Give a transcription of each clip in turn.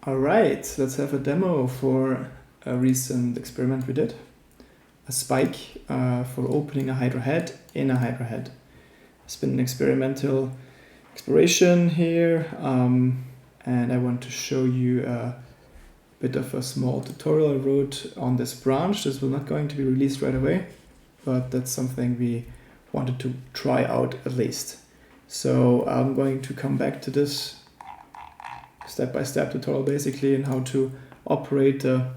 Alright, let's have a demo for a recent experiment we did. A spike for opening a Hydra head in a Hydra head. It's been an experimental exploration here, and I want to show you a bit of a small tutorial I wrote on this branch. This will not going to be released right away, but that's something we wanted to try out at least. So I'm going to come back to this step-by-step tutorial basically in how to operate a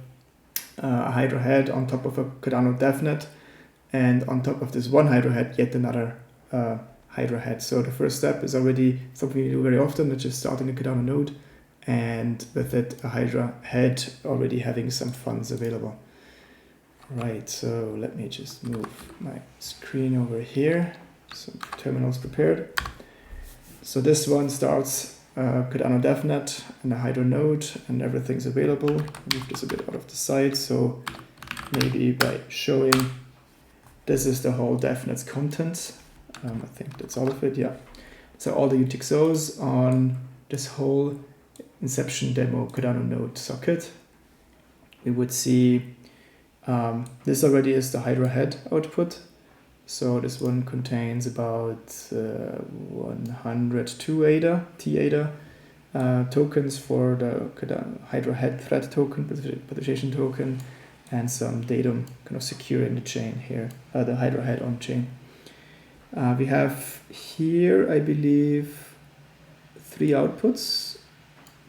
Hydra head on top of a Cardano DevNet, and on top of this one Hydra head yet another Hydra head. So the first step is already something we do very often, which is starting a Cardano node, and with it a Hydra head already having some funds available. Right, so let me just move my screen over here. Some terminals prepared. So this one starts Cardano DevNet and a Hydra node, and everything's available. Move this a bit out of the side, so maybe by showing this is the whole DevNet's contents. I think that's all of it, yeah. So all the UTXOs on this whole Inception demo Cardano node socket. We would see this already is the Hydra head output. So this one contains about 102 ADA, T-ADA tokens for the Hydra head thread token, participation token, and some datum kind of securing the chain here, the Hydra head on chain. We have here, I believe, 3 outputs.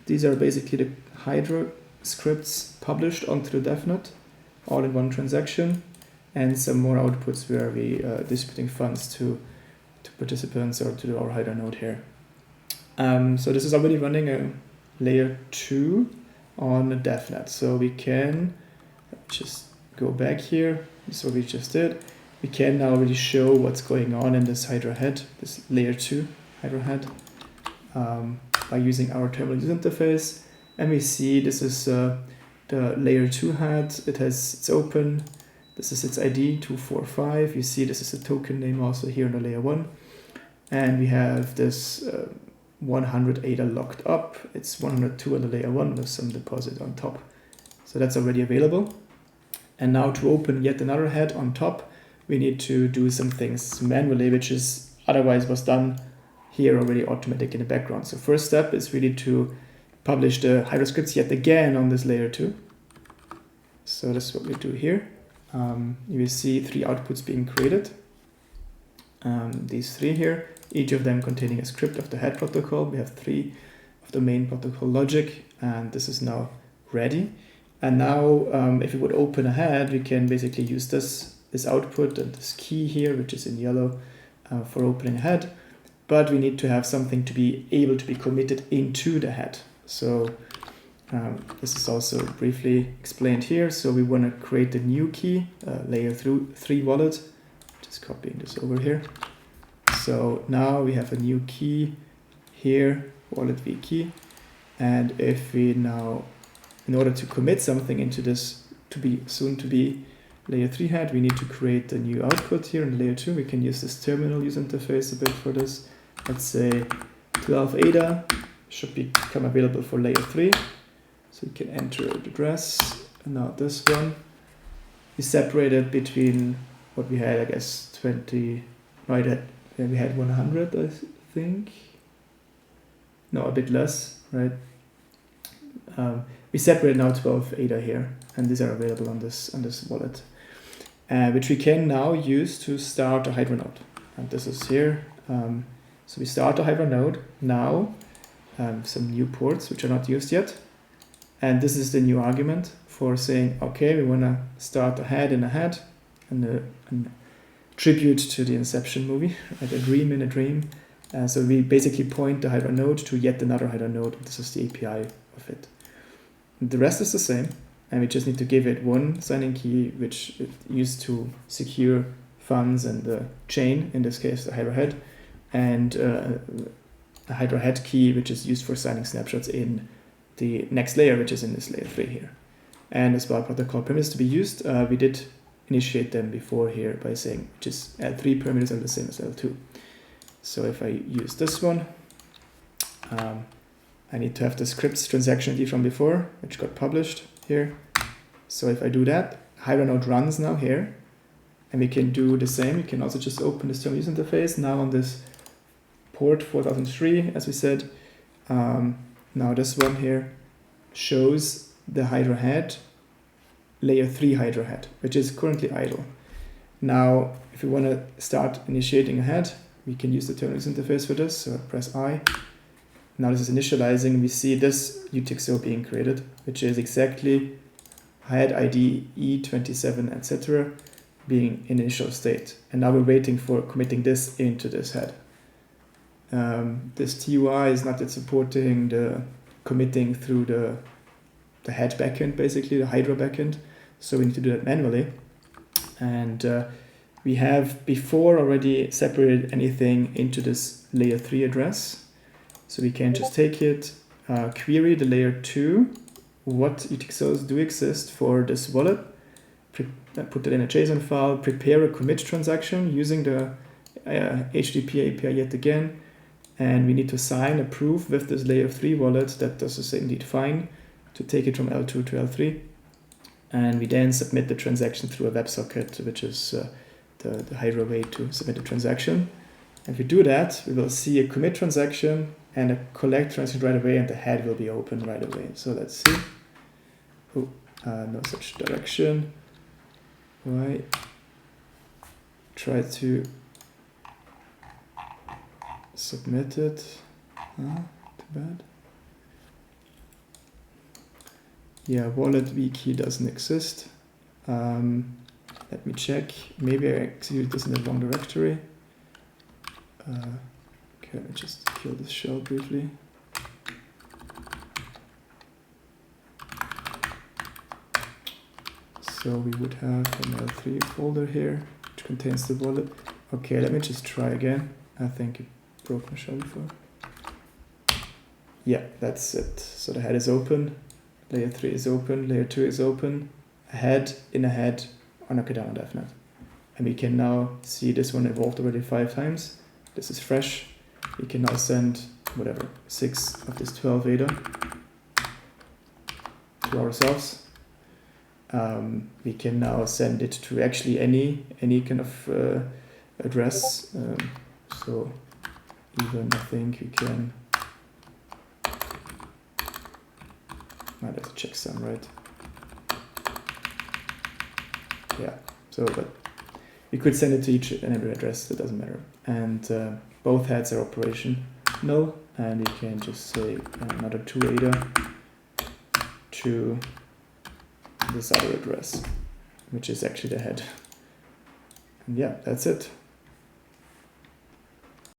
These are basically the Hydra scripts published onto the DevNet, all in one transaction, and some more outputs where we distributing funds to participants or to our Hydra node here. So this is already running a layer 2 on the DevNet. So we can just go back here. This is what we just did. We can now really show what's going on in this Hydra head, this layer 2 Hydra head, by using our terminal user interface. And we see this is the layer 2 head. It's open. This is its ID 245. You see this is a token name also here in the layer 1. And we have this 100 ADA locked up. It's 102 on the layer 1 with some deposit on top. So that's already available. And now to open yet another head on top, we need to do some things manually, which is otherwise was done here already automatic in the background. So first step is really to publish the Hydra scripts yet again on this layer 2. So that's what we do here. You will see 3 outputs being created. These 3 here, each of them containing a script of the head protocol. We have 3 of the main protocol logic, and this is now ready. And now if we would open a head, we can basically use this output and this key here, which is in yellow, for opening a head. But we need to have something to be able to be committed into the head. So this is also briefly explained here. So we want to create a new key, layer 3 wallet. Just copying this over here. So now we have a new key here, wallet v key. And if we now, in order to commit something into this soon to be layer 3 head, we need to create a new output here in layer 2. We can use this terminal user interface a bit for this. Let's say 12 ADA should become available for layer 3. So we can enter the address, and now this one. We separated between what we had, I guess, 20, right, we had 100, I think. No, a bit less, right? We separated now 12 ADA here, and these are available on this wallet, which we can now use to start a Hydra node. And this is here. So we start a Hydra node now, some new ports which are not used yet. And this is the new argument for saying, okay, we want to start a head in a head, and a tribute to the Inception movie, right? A dream in a dream. So we basically point the Hydra node to yet another Hydra node. This is the API of it. The rest is the same, and we just need to give it one signing key, which it used to secure funds and the chain, in this case the Hydra head, and a Hydra head key, which is used for signing snapshots in the next layer, which is in this layer 3 here. And as well, protocol parameters to be used, we did initiate them before here by saying just L3 parameters are the same as L2. So if I use this one, I need to have the scripts transaction ID from before, which got published here. So if I do that, Hydra node runs now here, and we can do the same. We can also just open this terminal user interface now on this port 4003, as we said. Now this one here shows the Hydra head, layer 3 Hydra head, which is currently idle. Now, if we want to start initiating a head, we can use the terminal user interface for this. So press I. Now this is initializing. We see this UTXO being created, which is exactly head ID E27, etc., being in initial state. And now we're waiting for committing this into this head. This TUI is not yet supporting the committing through the head backend, basically the Hydra backend. So we need to do that manually. And we have before already separated anything into this layer 3 address. So we can just take it, query the layer 2, what UTXOs do exist for this wallet, put it in a JSON file, prepare a commit transaction using the HTTP API yet again, and we need to sign a proof with this layer 3 wallet that this is indeed fine to take it from L2 to L3. And we then submit the transaction through a WebSocket, which is the Hydra way to submit a transaction. And if we do that, we will see a commit transaction and a collect transaction right away, and the head will be open right away. So let's see. Oh, no such direction. Why? Try to submit it. Too bad. Yeah, wallet wiki doesn't exist. Let me check. Maybe I executed this in the wrong directory. Okay, let me just kill this shell briefly. So we would have an L3 folder here, which contains the wallet. Okay, let me just try again. I think it broke my shell before. Yeah, that's it. So the head is open, layer 3 is open, layer 2 is open, a head in a head on a Cardano DevNet. And we can now see this one evolved already 5 times. This is fresh. We can now send, whatever, 6 of this 12 ADA to ourselves. We can now send it to actually any kind of address. So even I think we can. Might have to check some, right? Yeah. So, but we could send it to each and every address. That doesn't matter. And both heads are operational, and we can just say another 2 ADA to this other address, which is actually the head. And yeah, that's it.